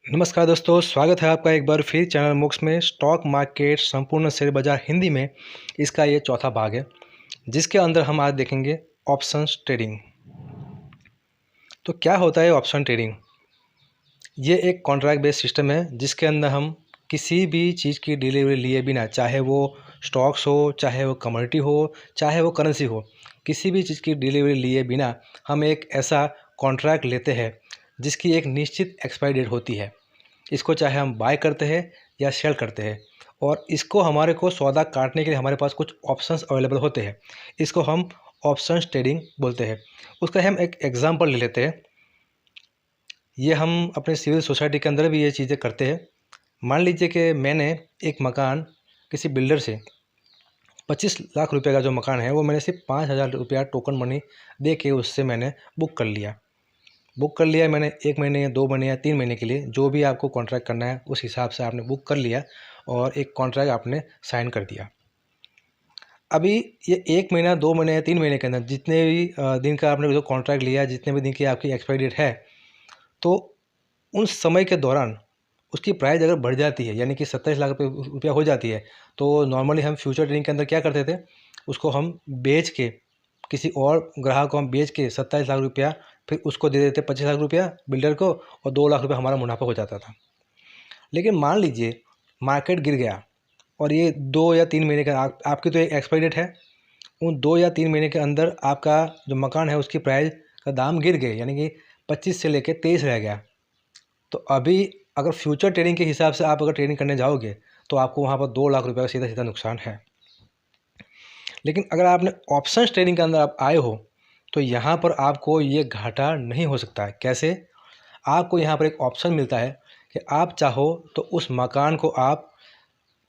नमस्कार दोस्तों, स्वागत है आपका एक बार फिर चैनल मुक्स में। स्टॉक मार्केट संपूर्ण शेयर बाजार हिंदी में इसका ये चौथा भाग है, जिसके अंदर हम आज देखेंगे ऑप्शंस ट्रेडिंग। तो क्या होता है ऑप्शन ट्रेडिंग? ये एक कॉन्ट्रैक्ट बेस्ड सिस्टम है जिसके अंदर हम किसी भी चीज़ की डिलीवरी लिए बिना, चाहे वो स्टॉक्स हो, चाहे वो कमोडिटी हो, चाहे वो करेंसी हो, किसी भी चीज़ की डिलीवरी लिए बिना हम एक ऐसा कॉन्ट्रैक्ट लेते हैं जिसकी एक निश्चित एक्सपायरी डेट होती है। इसको चाहे हम बाय करते हैं या सेल करते हैं, और इसको हमारे को सौदा काटने के लिए हमारे पास कुछ ऑप्शंस अवेलेबल होते हैं। इसको हम ऑप्शंस ट्रेडिंग बोलते हैं। उसका हम एक एग्जांपल ले लेते हैं। ये हम अपने सिविल सोसाइटी के अंदर भी ये चीज़ें करते हैं। मान लीजिए कि मैंने एक मकान किसी बिल्डर से 25 लाख रुपए का जो मकान है वो मैंने सिर्फ 5,000 रुपया टोकन मनी दे के उससे मैंने बुक कर लिया। मैंने 1 महीने या 2 महीने या 3 महीने के लिए जो भी आपको कॉन्ट्रैक्ट करना है उस हिसाब से आपने बुक कर लिया और एक कॉन्ट्रैक्ट आपने साइन कर दिया। अभी ये 1 महीना, 2 महीने या 3 महीने के अंदर जितने भी दिन का आपने जो कॉन्ट्रैक्ट लिया, जितने भी दिन की आपकी एक्सपायरी डेट है, तो उन समय के दौरान उसकी प्राइस अगर बढ़ जाती है, यानी कि 27 लाख रुपया हो जाती है, तो नॉर्मली हम फ्यूचर ट्रेडिंग के अंदर क्या करते थे, उसको हम बेच के किसी और ग्राहक को हम बेच के 27 लाख रुपया फिर उसको दे देते 25 लाख रुपया बिल्डर को, और 2 लाख रुपया हमारा मुनाफा हो जाता था। लेकिन मान लीजिए मार्केट गिर गया और ये 2 या 3 महीने का आपकी तो एक एक्सपायरी डेट है, उन 2 या 3 महीने के अंदर आपका जो मकान है उसकी प्राइस का दाम गिर गए, यानी कि 25 से लेके 23 रह गया। तो अभी अगर फ्यूचर ट्रेडिंग के हिसाब से आप अगर ट्रेडिंग करने जाओगे तो आपको वहाँ पर 2 लाख रुपये का सीधा सीधा नुकसान है। लेकिन अगर आपने ऑप्शंस ट्रेडिंग के अंदर आप आए हो तो यहाँ पर आपको ये घाटा नहीं हो सकता है। कैसे? आपको यहाँ पर एक ऑप्शन मिलता है कि आप चाहो तो उस मकान को आप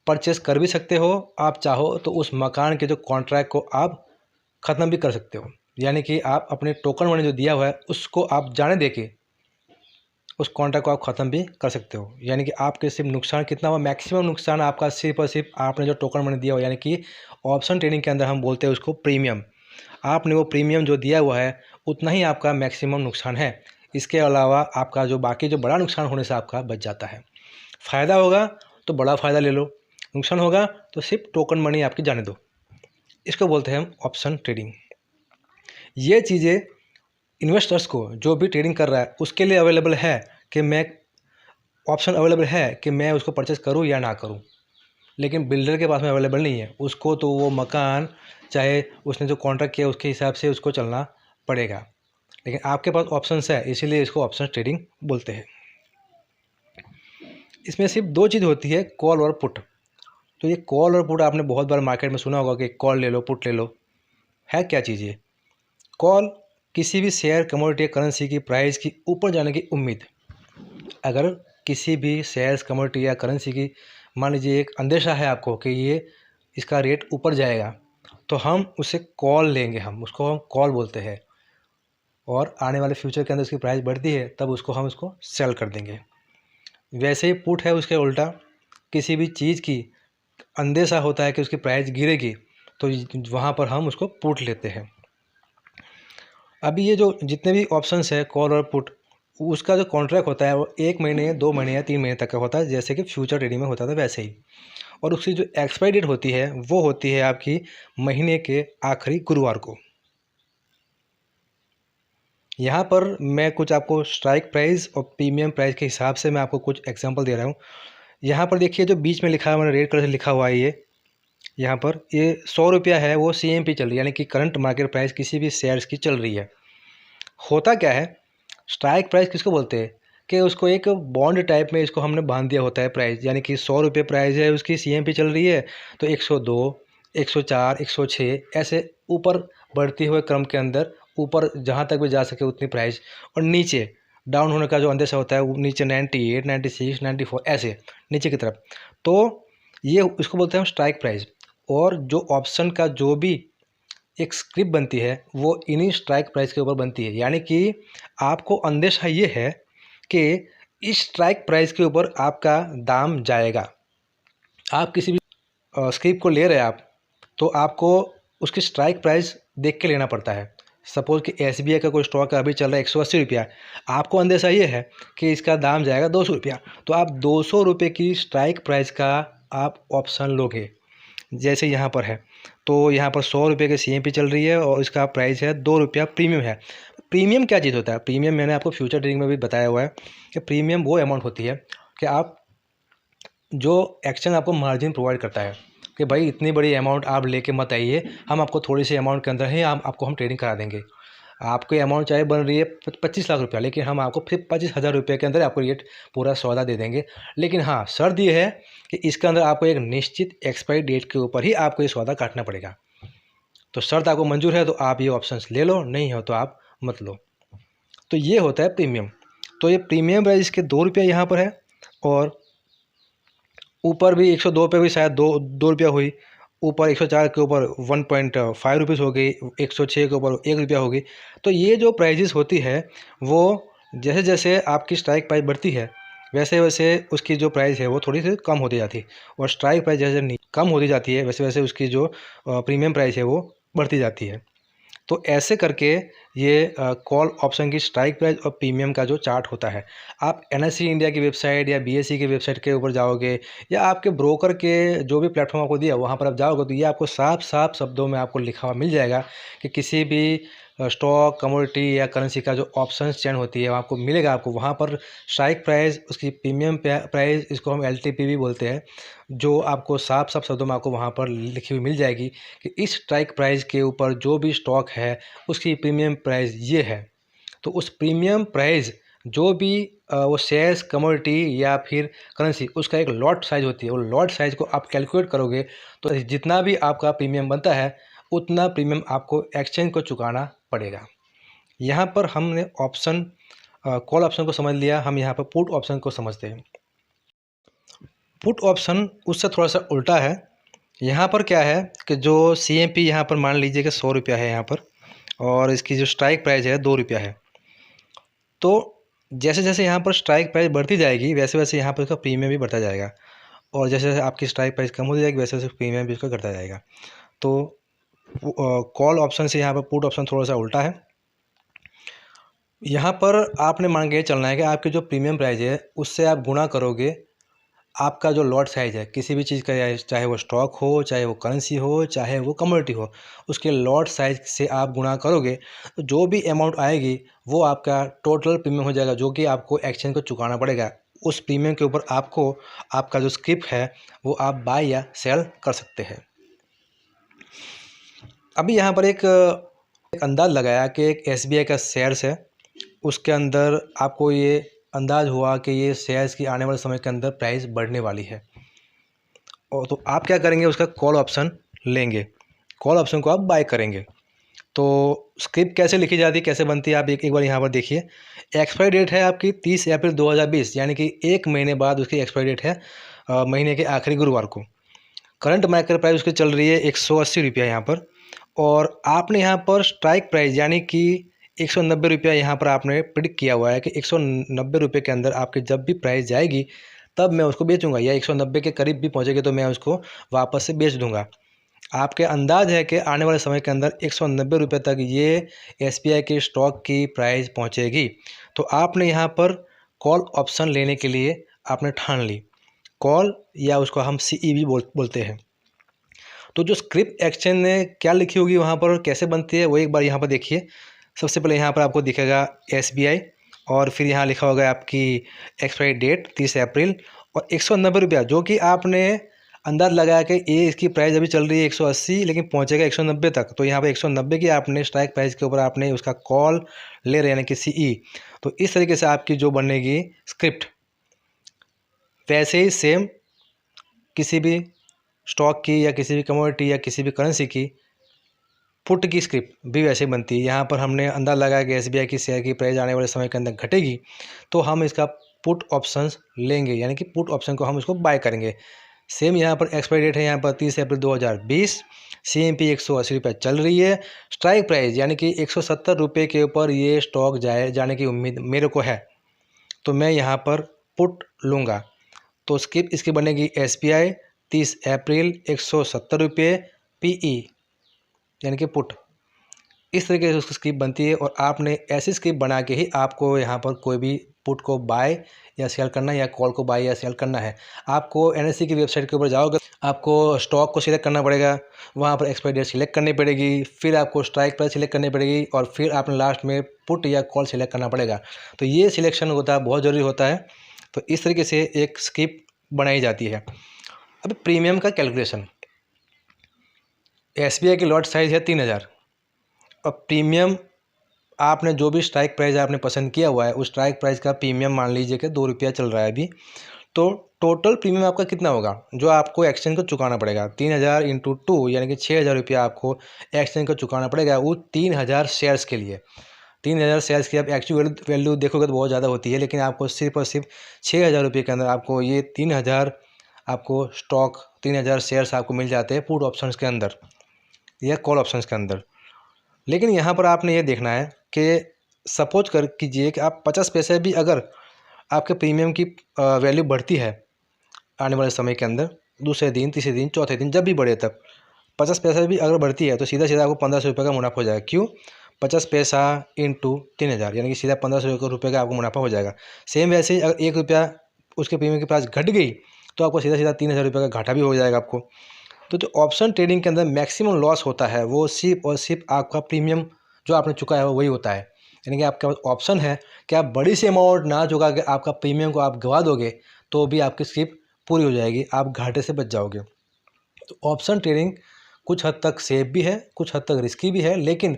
परचेस कर भी सकते हो, आप चाहो तो उस मकान के जो कॉन्ट्रैक्ट को आप ख़त्म भी कर सकते हो। यानी कि आप अपने टोकन मनी जो दिया हुआ है उसको आप जाने दे के उस कॉन्ट्रैक्ट को आप ख़त्म भी कर सकते हो। यानी कि आपके सिर्फ नुकसान कितना हुआ, मैक्सिमम नुकसान आपका सिर्फ और सिर्फ आपने जो टोकन मनी दिया हुआ, यानी कि ऑप्शन ट्रेडिंग के अंदर हम बोलते हैं उसको प्रीमियम। आपने वो प्रीमियम जो दिया हुआ है उतना ही आपका मैक्सिमम नुकसान है। इसके अलावा आपका जो बाकी जो बड़ा नुकसान होने से आपका बच जाता है। फ़ायदा होगा तो बड़ा फ़ायदा ले लो, नुकसान होगा तो सिर्फ टोकन मनी आपकी जाने दो। इसको बोलते हैं हम ऑप्शन ट्रेडिंग। ये चीज़ें इन्वेस्टर्स को, जो भी ट्रेडिंग कर रहा है उसके लिए अवेलेबल है कि मैं ऑप्शन अवेलेबल है कि मैं उसको परचेस करूं या ना करूं। लेकिन बिल्डर के पास में अवेलेबल नहीं है। उसको तो वो मकान, चाहे उसने जो कॉन्ट्रैक्ट किया उसके हिसाब से उसको चलना पड़ेगा। लेकिन आपके पास ऑप्शंस है, इसीलिए इसको ऑप्शन ट्रेडिंग बोलते हैं। इसमें सिर्फ 2 चीज़ होती है, कॉल और पुट। तो ये कॉल और पुट आपने बहुत बार मार्केट में सुना होगा कि कॉल ले लो, पुट ले लो। है क्या चीज़ ये? कॉल किसी भी शेयर, कमोडिटी, करेंसी की प्राइस की ऊपर जाने की उम्मीद। अगर किसी भी शेयर्स, कमोडिटी या करेंसी की मान लीजिए एक अंदेशा है आपको कि ये इसका रेट ऊपर जाएगा, तो हम उसे कॉल लेंगे, हम उसको हम कॉल बोलते हैं। और आने वाले फ्यूचर के अंदर उसकी प्राइस बढ़ती है तब उसको हम उसको सेल कर देंगे। वैसे ही पुट है उसके उल्टा, किसी भी चीज़ की अंदेशा होता है कि उसकी प्राइस गिरेगी, तो वहाँ पर हम उसको पुट लेते हैं। अभी ये जो जितने भी ऑप्शंस है कॉल और पुट, उसका जो कॉन्ट्रैक्ट होता है वो 1 महीने, 2 महीने या 3 महीने तक का होता है, जैसे कि फ्यूचर ट्रेडिंग में होता था वैसे ही। और उसकी जो एक्सपायरी डेट होती है वो होती है आपकी महीने के आखिरी गुरुवार को। यहाँ पर मैं कुछ आपको स्ट्राइक प्राइस और प्रीमियम प्राइस के हिसाब से मैं आपको कुछ एग्जांपल दे रहा हूँ। यहाँ पर देखिए जो बीच में लिखा है, मैंने रेड कलर से लिखा हुआ है, ये यहाँ पर ये 100 रुपया है, वो CMP चल रही है, यानी कि करंट मार्केट प्राइस किसी भी शेयर्स की चल रही है। होता क्या है, स्ट्राइक प्राइस किसको बोलते हैं कि उसको एक बॉन्ड टाइप में इसको हमने बांध दिया होता है प्राइस, यानी कि 100 रुपये प्राइस है, उसकी CMP चल रही है तो 102, 104, 106 ऐसे ऊपर बढ़ती हुए क्रम के अंदर ऊपर जहाँ तक भी जा सके उतनी प्राइस, और नीचे डाउन होने का जो अंदेशा होता है वो नीचे 98, 96, 94 ऐसे नीचे की तरफ। तो ये इसको बोलते हैं हम स्ट्राइक प्राइस। और जो ऑप्शन का जो भी एक स्क्रिप्ट बनती है वो इन्हीं स्ट्राइक प्राइस के ऊपर बनती है, यानी कि आपको अंदेशा ये है कि इस स्ट्राइक प्राइस के ऊपर आपका दाम जाएगा। आप किसी भी स्क्रिप्ट को ले रहे हैं आप, तो आपको उसकी स्ट्राइक प्राइस देख के लेना पड़ता है। सपोज़ कि SBI का कोई स्टॉक अभी चल रहा है 180 रुपया, आपको अंदेशा ये है कि इसका दाम जाएगा 200 रुपया, तो आप 200 रुपये की स्ट्राइक प्राइस का आप ऑप्शन लोगे। जैसे यहाँ पर है, तो यहाँ पर 100 रुपये की CMP चल रही है और इसका प्राइस है 2 रुपया प्रीमियम है। प्रीमियम क्या चीज़ होता है? प्रीमियम मैंने आपको फ्यूचर ट्रेडिंग में भी बताया हुआ है कि प्रीमियम वो अमाउंट होती है कि आप जो एक्सचेंज आपको मार्जिन प्रोवाइड करता है कि भाई इतनी बड़ी अमाउंट आप लेके मत आइए, हम आपको थोड़ी सी अमाउंट के अंदर ही आपको हम ट्रेडिंग करा देंगे। आपकी अमाउंट चाहे बन रही है 25 लाख रुपया, लेकिन हम आपको फिर 25,000 रुपये के अंदर आपको ये पूरा सौदा दे देंगे। लेकिन हाँ, शर्त ये है कि इसके अंदर आपको एक निश्चित एक्सपायरी डेट के ऊपर ही आपको ये सौदा काटना पड़ेगा। तो शर्त आपको मंजूर है तो आप ये ऑप्शंस ले लो, नहीं हो तो आप मत लो। तो ये होता है प्रीमियम। तो ये प्रीमियम प्राइस इसके 2 रुपया यहाँ पर है, और ऊपर भी 102 पे भी शायद दो रुपया हुई, ऊपर 104 के ऊपर 1.5 रुपीज़ हो गई, 106 के ऊपर 1 रुपया हो गई। तो ये जो प्राइजेस होती है वो जैसे जैसे आपकी स्ट्राइक प्राइस बढ़ती है वैसे वैसे उसकी जो प्राइस है वो थोड़ी सी कम होती जाती है, और स्ट्राइक प्राइस जैसे कम होती जाती है वैसे वैसे उसकी जो प्रीमियम प्राइस है वो बढ़ती जाती है। तो ऐसे करके ये कॉल ऑप्शन की स्ट्राइक प्राइस और प्रीमियम का जो चार्ट होता है, आप NSE इंडिया की वेबसाइट या BSE की वेबसाइट के ऊपर जाओगे या आपके ब्रोकर के जो भी प्लेटफॉर्म आपको दिया वहाँ पर आप जाओगे तो ये आपको साफ साफ शब्दों में आपको लिखा हुआ मिल जाएगा कि किसी भी स्टॉक, कमोडिटी या करेंसी का जो ऑप्शंस चेन होती है आपको मिलेगा। आपको वहाँ पर स्ट्राइक प्राइस, उसकी प्रीमियम प्राइस, इसको हम LTP भी बोलते हैं, जो आपको साफ साफ शब्दों में आपको वहाँ पर लिखी हुई मिल जाएगी कि इस स्ट्राइक प्राइस के ऊपर जो भी स्टॉक है उसकी प्रीमियम प्राइस ये है। तो उस प्रीमियम प्राइस जो भी वो शेयर्स, कमोडिटी या फिर करेंसी, उसका एक लॉट साइज़ होती है, वो लॉट साइज़ को आप कैलकुलेट करोगे तो जितना भी आपका प्रीमियम बनता है उतना प्रीमियम आपको एक्सचेंज को चुकाना पड़ेगा। यहाँ पर हमने ऑप्शन कॉल ऑप्शन को समझ लिया, हम यहाँ पर पुट ऑप्शन को समझते हैं। पुट ऑप्शन उससे थोड़ा सा उल्टा है। यहाँ पर क्या है कि जो CMP यहाँ पर मान लीजिए कि 100 रुपया है यहाँ पर, और इसकी जो स्ट्राइक प्राइस है 2 रुपया है। तो जैसे जैसे यहाँ पर स्ट्राइक प्राइस बढ़ती जाएगी वैसे वैसे यहाँ पर इसका प्रीमियम भी बढ़ता जाएगा, और जैसे जैसे आपकी स्ट्राइक प्राइस कम होती जाएगी वैसे वैसे प्रीमियम भी इसका घटता जाएगा। तो कॉल ऑप्शन से यहाँ पर पुट ऑप्शन थोड़ा सा उल्टा है। यहाँ पर आपने मान के चलना है कि आपकी जो प्रीमियम प्राइस है उससे आप गुणा करोगे आपका जो लॉट साइज़ है किसी भी चीज़ का, चाहे वो स्टॉक हो, चाहे वो करेंसी हो, चाहे वो कमोडिटी हो, उसके लॉट साइज़ से आप गुणा करोगे तो जो भी अमाउंट आएगी वो आपका टोटल प्रीमियम हो जाएगा, जो कि आपको एक्सचेंज को चुकाना पड़ेगा। उस प्रीमियम के ऊपर आपको आपका जो स्क्रिप्ट है वो आप बाय या सेल कर सकते हैं। अभी यहाँ पर एक अंदाज़ लगाया कि एक SBI का शेयर्स है, उसके अंदर आपको ये अंदाज़ हुआ कि ये शेयर्स की आने वाले समय के अंदर प्राइस बढ़ने वाली है, और तो आप क्या करेंगे, उसका कॉल ऑप्शन लेंगे, कॉल ऑप्शन को आप बाय करेंगे। तो स्क्रिप्ट कैसे लिखी जाती है, कैसे बनती है, आप एक बार यहाँ पर देखिए। एक्सपायरी डेट है आपकी 30 अप्रैल 2020, यानी कि 1 महीने बाद उसकी एक्सपायरी डेट है, महीने के आखिरी गुरुवार को। करंट मार्केट प्राइस उसकी चल रही है 180 रुपया यहाँ पर, और आपने यहाँ पर स्ट्राइक प्राइस यानी कि 190 रुपया यहाँ पर आपने प्रिडिक्ट किया हुआ है कि 190 रुपये के अंदर आपकी जब भी प्राइस जाएगी तब मैं उसको बेचूंगा, या 190 के करीब भी पहुँचेगी तो मैं उसको वापस से बेच दूंगा। आपके अंदाज है कि आने वाले समय के अंदर 190 रुपये तक ये SBI के स्टॉक की प्राइस पहुँचेगी। तो आपने यहाँ पर कॉल ऑप्शन लेने के लिए आपने ठान ली, कॉल या उसको हम CEB बोलते हैं। तो जो स्क्रिप्ट एक्सचेंज ने क्या लिखी होगी वहाँ पर, कैसे बनती है, वो एक बार यहाँ पर देखिए। सबसे पहले यहाँ पर आपको दिखेगा SBI, और फिर यहाँ लिखा होगा आपकी एक्सपायरी डेट 30 अप्रैल और 190 रुपया, जो कि आपने अंदाज़ लगाया कि ये इसकी प्राइस अभी चल रही है 180 लेकिन पहुँचेगा 190 तक। तो यहाँ पर 190 की आपने स्ट्राइक प्राइस के ऊपर आपने उसका कॉल ले रहे हैं, यानी कि CE। तो इस तरीके से आपकी जो बनेगी स्क्रिप्ट, वैसे ही सेम किसी भी स्टॉक की या किसी भी कमोडिटी या किसी भी करेंसी की पुट की स्क्रिप्ट भी वैसे ही बनती है। यहाँ पर हमने अंदाज़ लगाया कि SBI की शेयर की प्राइस आने वाले समय के अंदर घटेगी, तो हम इसका पुट ऑप्शंस लेंगे, यानी कि पुट ऑप्शन को हम इसको बाय करेंगे। सेम यहाँ पर एक्सपायरी डेट है यहाँ पर 30 अप्रैल 2020, CMP 180 रुपये चल रही है, स्ट्राइक प्राइस यानी कि 170 रुपये के ऊपर ये स्टॉक जाने की उम्मीद मेरे को है, तो मैं यहाँ पर पुट लूँगा। तो स्क्रिप्ट इसकी बनेगी SBI 30 अप्रैल 170 रुपये PE, यानी कि पुट। इस तरीके से उसकी स्क्रिप्ट बनती है और आपने ऐसी स्क्रिप्ट बना के ही आपको यहाँ पर कोई भी पुट को बाय या सेल करना है या कॉल को बाय या सेल करना है। आपको एनएससी की वेबसाइट के ऊपर जाओगे, आपको स्टॉक को सिलेक्ट करना पड़ेगा, वहाँ पर एक्सपायरी डेट सिलेक्ट करनी पड़ेगी, फिर आपको स्ट्राइक प्राइस सिलेक्ट करनी पड़ेगी और फिर आपने लास्ट में पुट या कॉल सिलेक्ट करना पड़ेगा। तो ये सिलेक्शन होता है, बहुत ज़रूरी होता है। तो इस तरीके से एक स्क्रिप्ट बनाई जाती है। अब प्रीमियम का कैलकुलेशन, एसबीआई की लॉट साइज़ है 3000। अब प्रीमियम आपने जो भी स्ट्राइक प्राइस आपने पसंद किया हुआ है उस स्ट्राइक प्राइस का प्रीमियम मान लीजिए कि 2 रुपया चल रहा है अभी, तो टोटल प्रीमियम आपका कितना होगा जो आपको एक्सचेंज को चुकाना पड़ेगा? 3000 इंटू 2 यानी कि 6000 रुपया आपको एक्सचेंज को चुकाना पड़ेगा वो 3000 शेयर्स के लिए। 3000 शेयर्स की आप एक्चुअल वैल्यू देखोगे तो बहुत ज़्यादा होती है, लेकिन आपको सिर्फ और सिर्फ 6000 रुपये के अंदर आपको ये 3000 आपको स्टॉक 3000 शेयर्स आपको मिल जाते हैं पुट ऑप्शंस के अंदर या कॉल ऑप्शंस के अंदर। लेकिन यहाँ पर आपने ये देखना है कि सपोज कर कीजिए कि आप 50 पैसे भी अगर आपके प्रीमियम की वैल्यू बढ़ती है आने वाले समय के अंदर, दूसरे दिन, तीसरे दिन, चौथे दिन, जब भी बढ़े तब 50 पैसे भी अगर बढ़ती है तो सीधा सीधा आपको 1500 रुपये का मुनाफा हो जाएगा। क्यों? 50 पैसा इंटू 3000 यानी कि सीधा 1500 रुपये का आपको मुनाफा हो जाएगा। सेम वैसे ही अगर 1 रुपया उसके प्रीमियम की प्राइस घट गई तो आपको सीधा सीधा 3000 रुपये का घाटा भी हो जाएगा आपको। तो जो ऑप्शन ट्रेडिंग के अंदर मैक्सिमम लॉस होता है वो सिर्फ और सिर्फ आपका प्रीमियम जो आपने चुकाया है वही होता है। यानी कि आपके पास ऑप्शन है कि आप बड़ी सी अमाउंट ना चुका के आपका प्रीमियम को आप गवा दोगे तो भी आपकी स्किप पूरी हो जाएगी, आप घाटे से बच जाओगे। तो ऑप्शन ट्रेडिंग कुछ हद तक सेफ भी है, कुछ हद तक रिस्की भी है, लेकिन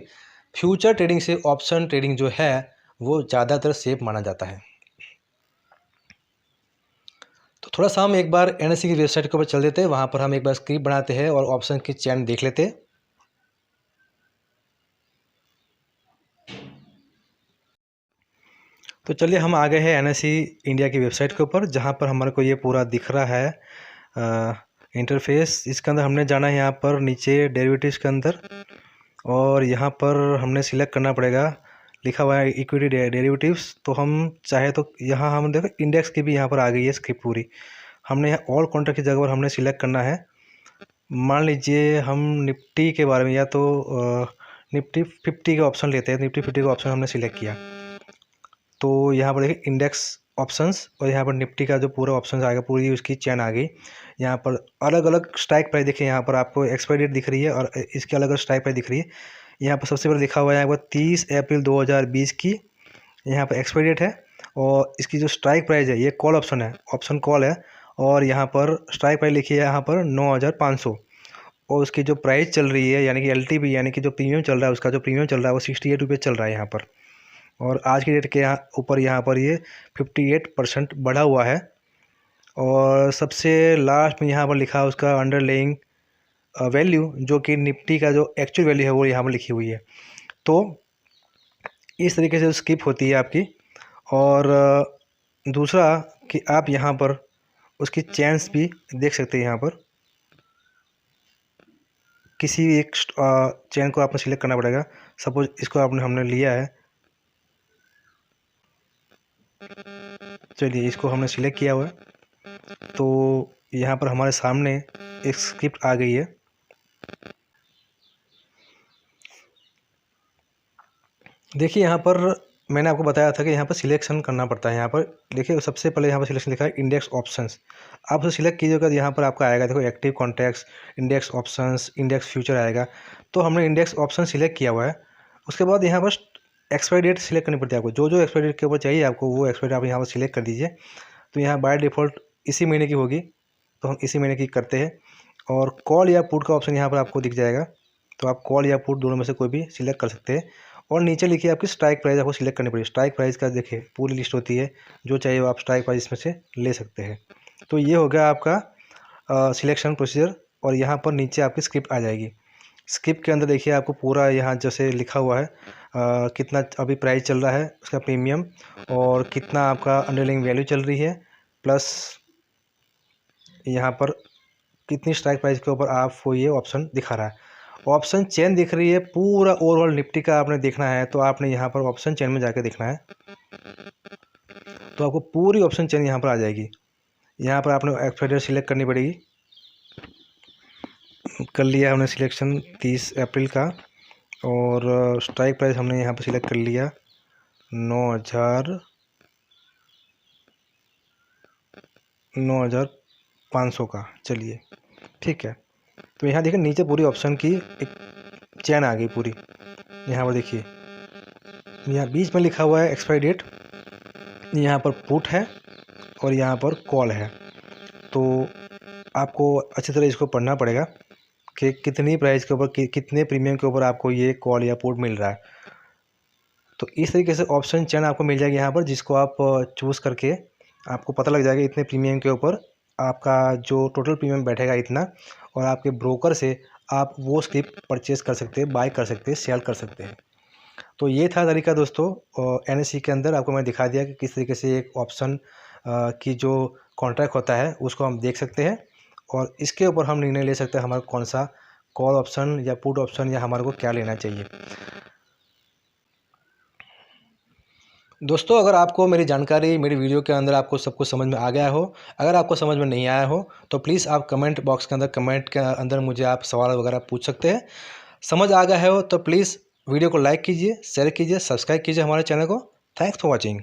फ्यूचर ट्रेडिंग से ऑप्शन ट्रेडिंग जो है वो ज़्यादातर सेफ माना जाता है। तो थोड़ा सा हम एक बार एनएससी की वेबसाइट के ऊपर चल देते हैं, वहाँ पर हम एक बार स्क्रिप्ट बनाते हैं और ऑप्शन की चैन देख लेते हैं। तो चलिए हम आ गए हैं एनएससी इंडिया की वेबसाइट के ऊपर, जहाँ पर हमारे को ये पूरा दिख रहा है इंटरफेस। इसके अंदर हमने जाना है यहाँ पर नीचे डेरिवेटिव्स के अंदर, और यहाँ पर हमने सिलेक्ट करना पड़ेगा, लिखा हुआ है इक्विटी डेरिवेटिव्स। तो हम चाहे तो यहाँ हम देखो इंडेक्स की भी यहाँ पर आ गई है स्क्रिप्ट पूरी। हमने यहाँ ऑल कॉन्ट्रैक्ट की जगह पर हमने सिलेक्ट करना है। मान लीजिए हम निफ्टी के बारे में, या तो निफ्टी 50 का ऑप्शन लेते हैं। निफ्टी 50 का ऑप्शन हमने सिलेक्ट किया तो यहाँ पर देखिए इंडेक्स ऑप्शंस, और यहाँ पर निफ्टी का जो पूरा ऑप्शन आएगा, पूरी उसकी चैन आ गई। यहाँ पर अलग अलग स्ट्राइक प्राइस देखिए, यहाँ पर आपको एक्सपायरी डेट दिख रही है और इसकी अलग अलग स्ट्राइक प्राइस दिख रही है। यहाँ पर सबसे पहले लिखा हुआ है यहाँ पर 30 अप्रैल 2020 की यहाँ पर एक्सपायरी डेट है, और इसकी जो स्ट्राइक प्राइस है ये कॉल ऑप्शन है, ऑप्शन कॉल है, और यहाँ पर स्ट्राइक प्राइस लिखी है यहाँ पर 9500, और उसकी जो प्राइस चल रही है यानी कि एलटीपी यानी कि जो प्रीमियम चल रहा है, उसका जो प्रीमियम चल रहा है वो 68 रुपये चल रहा है यहाँ पर। और आज की डेट के यहाँ पर ये 58% बढ़ा हुआ है। और सबसे लास्ट में यहाँ पर लिखा है उसका अंडरलाइंग वैल्यू, जो कि निफ्टी का जो एक्चुअल वैल्यू है वो यहाँ पर लिखी हुई है। तो इस तरीके से स्किप होती है आपकी। और दूसरा कि आप यहाँ पर उसकी चैन्स भी देख सकते हैं। यहाँ पर किसी एक चैन को आपने सिलेक्ट करना पड़ेगा। सपोज इसको हमने लिया है, चलिए इसको हमने सिलेक्ट किया हुआ है, तो यहाँ पर हमारे सामने एक स्क्रिप्ट आ गई है। देखिए यहाँ पर मैंने आपको बताया था कि यहाँ पर सिलेक्शन करना पड़ता है। यहाँ पर देखिए सबसे पहले यहाँ पर सिलेक्शन लिखा है इंडेक्स ऑप्शंस, आप उसे सिलेक्ट कीजिएगा तो यहाँ पर आपका आएगा, देखो active contracts, index options, index future आएगा। तो हमने इंडेक्स ऑप्शन सिलेक्ट किया हुआ है। उसके बाद यहाँ पर एक्सपायरी डेट सिलेक्ट करनी पड़ती है आपको, जो एक्सपायरी डेट के ऊपर चाहिए आपको वो एक्सपायरी आप यहाँ पर सिलेक्ट कर दीजिए। तो यहाँ बाय डिफ़ॉल्ट इसी महीने की होगी, तो हम इसी महीने की करते हैं। और कॉल या पुट का ऑप्शन यहाँ पर आपको दिख जाएगा, तो आप कॉल या पुट दोनों में से कोई भी सिलेक्ट कर सकते हैं। और नीचे लिखिए आपकी स्ट्राइक प्राइस आपको सिलेक्ट करनी पड़ेगी। स्ट्राइक प्राइस का देखिए पूरी लिस्ट होती है, जो चाहिए वो आप स्ट्राइक प्राइस इसमें से ले सकते हैं। तो ये हो गया आपका सिलेक्शन प्रोसीजर, और यहाँ पर नीचे आपकी स्क्रिप्ट आ जाएगी। स्क्रिप्ट के अंदर देखिए आपको पूरा यहाँ जैसे लिखा हुआ है कितना अभी प्राइस चल रहा है उसका प्रीमियम, और कितना आपका अंडरलाइंग वैल्यू चल रही है, प्लस यहाँ पर कितनी स्ट्राइक प्राइस के ऊपर आपको ये ऑप्शन दिखा रहा है। ऑप्शन चेन दिख रही है, पूरा ओवरऑल निफ्टी का आपने देखना है तो आपने यहाँ पर ऑप्शन चेन में जाके देखना है, तो आपको पूरी ऑप्शन चेन यहाँ पर आ जाएगी। यहाँ पर आपने एक्सपायरी डेट सिलेक्ट करनी पड़ेगी। कर लिया हमने सिलेक्शन 30 अप्रैल का, और स्ट्राइक प्राइस हमने यहाँ पर सिलेक्ट कर लिया 9,500 का। चलिए ठीक है। तो यहाँ देखिए नीचे पूरी ऑप्शन की एक चैन आ गई पूरी। यहाँ पर देखिए यहाँ बीच में लिखा हुआ है एक्सपायरी डेट, यहाँ पर पुट है और यहाँ पर कॉल है। तो आपको अच्छी तरह इसको पढ़ना पड़ेगा कि कितनी प्राइस के ऊपर कितने प्रीमियम के ऊपर आपको ये कॉल या पुट मिल रहा है। तो इस तरीके से ऑप्शन चैन आपको मिल जाएगी यहाँ पर, जिसको आप चूज़ करके आपको पता लग जाएगा इतने प्रीमियम के ऊपर आपका जो टोटल प्रीमियम बैठेगा इतना, और आपके ब्रोकर से आप वो स्लिप परचेज कर सकते हैं, बाय कर सकते हैं, सेल कर सकते हैं। तो ये था तरीका दोस्तों, NSE के अंदर आपको मैं दिखा दिया कि किस तरीके से एक ऑप्शन की जो कॉन्ट्रैक्ट होता है उसको हम देख सकते हैं, और इसके ऊपर हम निर्णय ले सकते हैं हमारा कौन सा कॉल ऑप्शन या पुट ऑप्शन या हमारे को क्या लेना चाहिए। दोस्तों अगर आपको मेरी जानकारी मेरी वीडियो के अंदर आपको सब कुछ समझ में आ गया हो, अगर आपको समझ में नहीं आया हो तो प्लीज़ आप कमेंट बॉक्स के अंदर कमेंट के अंदर मुझे आप सवाल वगैरह पूछ सकते हैं। समझ आ गया हो तो प्लीज़ वीडियो को लाइक कीजिए, शेयर कीजिए, सब्सक्राइब कीजिए हमारे चैनल को। Thanks for watching.